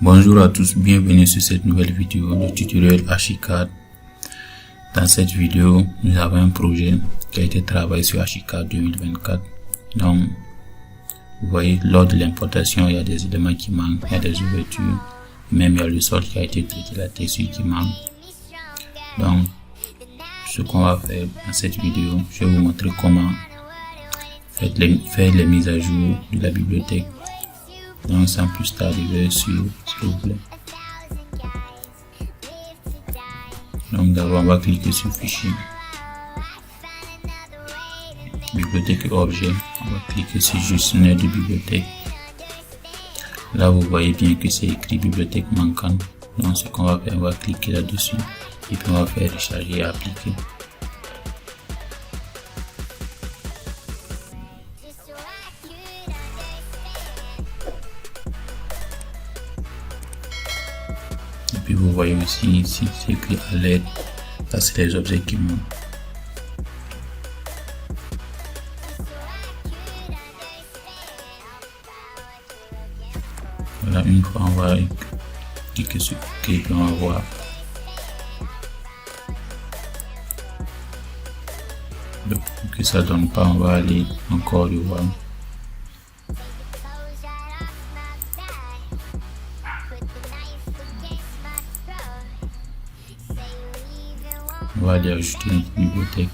Bonjour à tous, bienvenue sur cette nouvelle vidéo de tutoriel Archicad. Dans cette vidéo, nous avons un projet qui a été travaillé sur Archicad 2024. Donc, vous voyez, lors de l'importation, il y a des éléments qui manquent, il y a des ouvertures, même il y a le sol qui a été traité, la texture qui manque. Donc, ce qu'on va faire dans cette vidéo, je vais vous montrer comment faire les mises à jour de la bibliothèque. Donc, sans plus tarder, s'il vous plaît. Donc, d'abord, on va cliquer sur fichier, bibliothèque et objet. On va cliquer sur gestionnaire de bibliothèque. Là, vous voyez bien que c'est écrit bibliothèque manquante. Donc, ce qu'on va faire, on va cliquer là-dessus et puis on va faire recharger et appliquer. Et puis vous voyez aussi ici, c'est écrit à l'aide. Ça, c'est les objets qui manquent. Voilà, une fois on va cliquer sur OK, puis on va voir. Donc, que ça donne pas, on va aller encore le voir. On va aller ajouter une bibliothèque.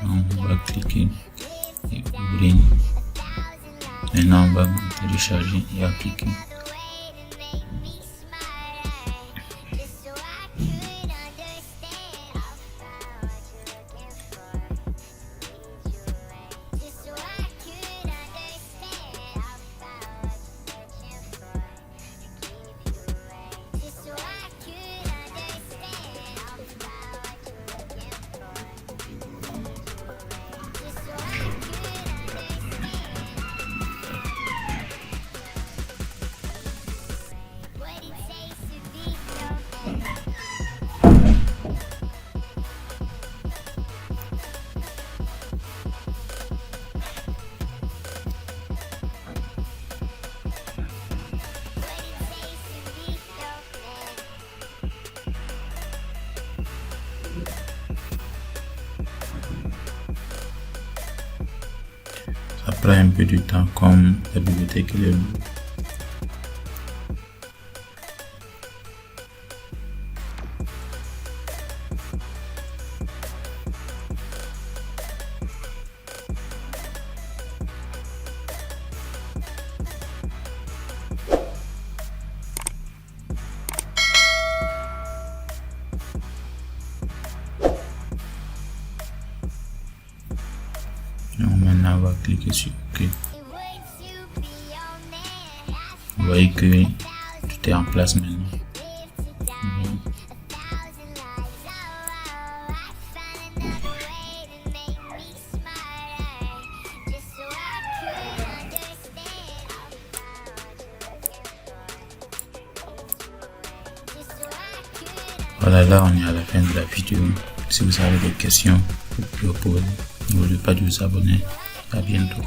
On va cliquer et ouvrir. Maintenant on va télécharger et appliquer. Ça prend un peu de temps comme la bibliothèque est lourde. Donc maintenant on va cliquer sur OK. Vous voyez que tout est en place maintenant. Voilà, là on est à la fin de la vidéo. Si vous avez des questions, vous pouvez poser. N'oubliez pas de vous abonner. À bientôt.